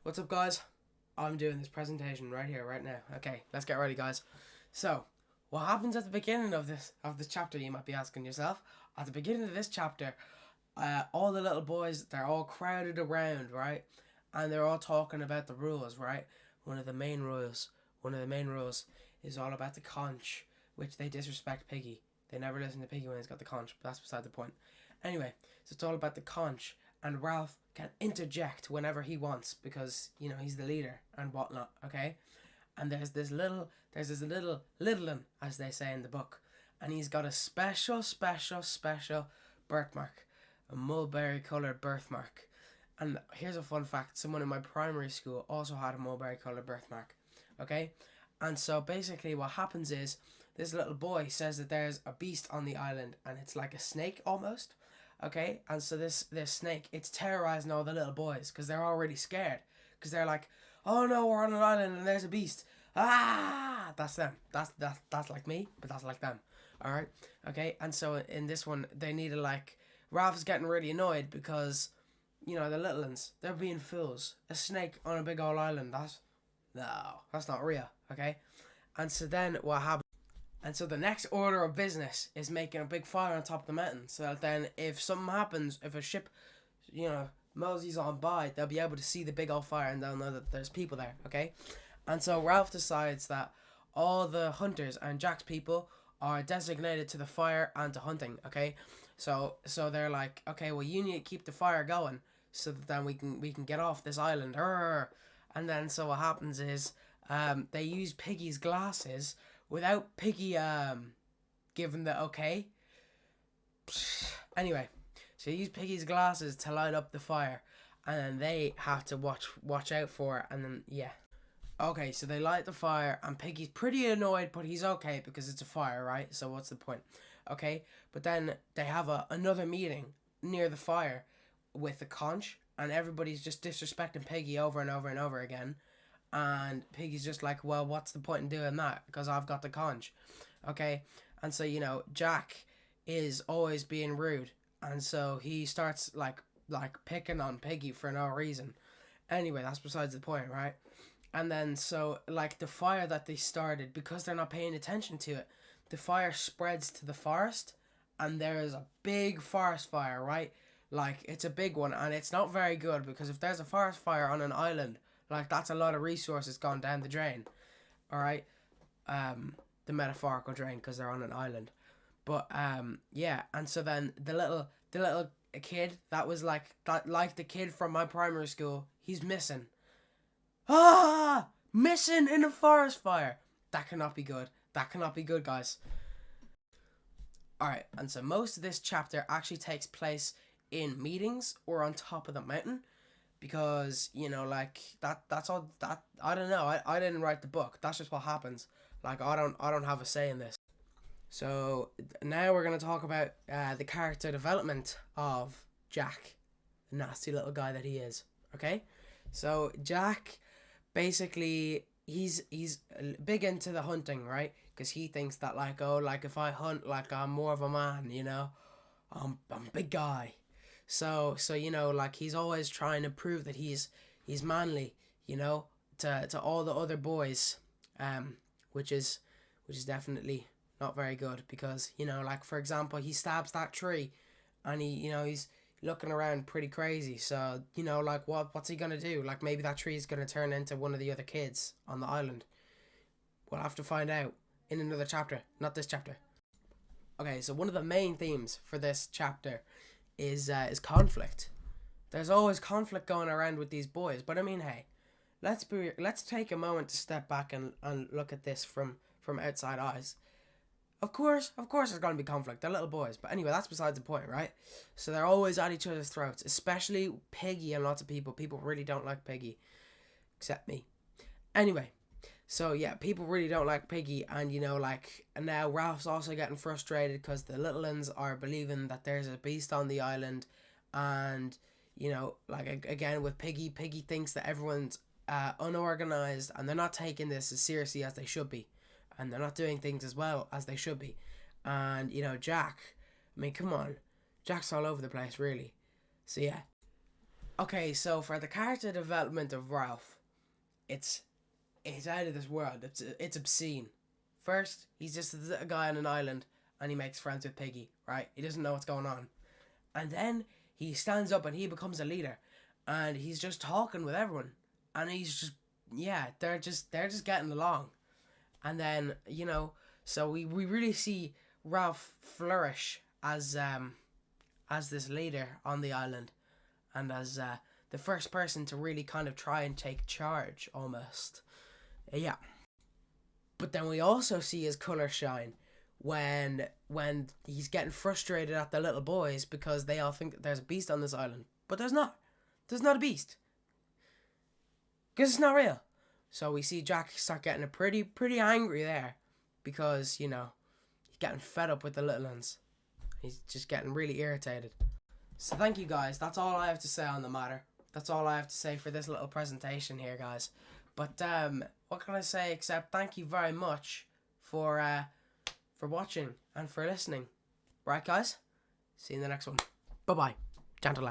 What's up, guys? I'm doing this presentation right here, right now. Okay, let's get ready, guys. So, what happens at the beginning of this chapter? You might be asking yourself. At the beginning of this chapter, all the little boys, they're all crowded around, right? And they're all talking about the rules, right? One of the main rules is all about the conch, which they disrespect Piggy. They never listen to Piggy when he's got the conch, but that's beside the point. Anyway, so it's all about the conch, and Ralph can interject whenever he wants because he's the leader and whatnot. Okay, and there's this little one, as they say in the book, and he's got a special birthmark, a mulberry colored birthmark. And here's a fun fact: someone in my primary school also had a mulberry colored birthmark. Okay, and so basically what happens is this little boy says that there's a beast on the island, and it's like a snake almost. Okay, and so this snake, it's terrorizing all the little boys because they're already scared because they're like, oh no, we're on an island and there's a beast. Ah, that's them. That's like me, but that's like them. All right, okay. And so in this one, they need to Ralph's getting really annoyed because the little ones, they're being fools. A snake on a big old island. That's not real. Okay, and so then what happens? And so the next order of business is making a big fire on top of the mountain. So that then if something happens, if a ship, moseys on by, they'll be able to see the big old fire and they'll know that there's people there, okay? And so Ralph decides that all the hunters and Jack's people are designated to the fire and to hunting, okay? So they're like, okay, well, you need to keep the fire going so that then we can get off this island. And then so what happens is they use Piggy's glasses without Piggy giving the okay. Anyway, so you use Piggy's glasses to light up the fire, and then they have to watch out for it, and then yeah. Okay, so they light the fire, and Piggy's pretty annoyed, but he's okay because it's a fire, right? So what's the point? Okay, but then they have another meeting near the fire with the conch, and everybody's just disrespecting Piggy over and over and over again. And Piggy's just like, well, what's the point in doing that? Because I've got the conch. Okay? And so, Jack is always being rude. And so he starts, like picking on Piggy for no reason. Anyway, that's besides the point, right? And then, so, the fire that they started, because they're not paying attention to it, the fire spreads to the forest. And there is a big forest fire, right? It's a big one. And it's not very good, because if there's a forest fire on an island, that's a lot of resources gone down the drain. Alright? The metaphorical drain, because they're on an island. But, yeah. And so then the little kid that was like the kid from my primary school, he's missing. Missing in a forest fire. That cannot be good. That cannot be good, guys. Alright, and so most of this chapter actually takes place in meetings or on top of the mountain. Because, that's all that, I don't know, I didn't write the book, that's just what happens. I don't have a say in this. So, now we're going to talk about the character development of Jack, the nasty little guy that he is, okay? So, Jack, basically, he's big into the hunting, right? Because he thinks that, if I hunt, I'm more of a man, I'm a big guy. So he's always trying to prove that he's manly, to all the other boys, which is definitely not very good because, for example, he stabs that tree and he's looking around pretty crazy. So, what's he gonna do? Maybe that tree is gonna turn into one of the other kids on the island. We'll have to find out in another chapter, not this chapter. Okay, so one of the main themes for this chapter is conflict. There's always conflict going around with these boys, but I mean, hey, let's take a moment to step back and look at this from outside eyes. Of course there's going to be conflict. They're little boys, but anyway, that's besides the point, right? So they're always at each other's throats, especially Piggy and lots of people. People really don't like Piggy, except me. Anyway, so yeah, people really don't like Piggy, and and now Ralph's also getting frustrated because the little ones are believing that there's a beast on the island, and again with Piggy thinks that everyone's unorganized and they're not taking this as seriously as they should be, and they're not doing things as well as they should be, and Jack, I mean, come on, Jack's all over the place, really. So yeah. Okay, so for the character development of Ralph, it's out of this world. It's obscene. First, he's just a guy on an island, and he makes friends with Piggy. Right? He doesn't know what's going on, and then he stands up and he becomes a leader, and he's just talking with everyone, and he's just they're just getting along, and then so we really see Ralph flourish as this leader on the island, and as the first person to really kind of try and take charge almost. Yeah. But then we also see his colour shine when he's getting frustrated at the little boys because they all think that there's a beast on this island. But there's not. There's not a beast. Because it's not real. So we see Jack start getting pretty angry there because, he's getting fed up with the little ones. He's just getting really irritated. So thank you guys. That's all I have to say on the matter. That's all I have to say for this little presentation here, guys. But what can I say except thank you very much for watching and for listening. Right, guys? See you in the next one. Bye-bye. Gentle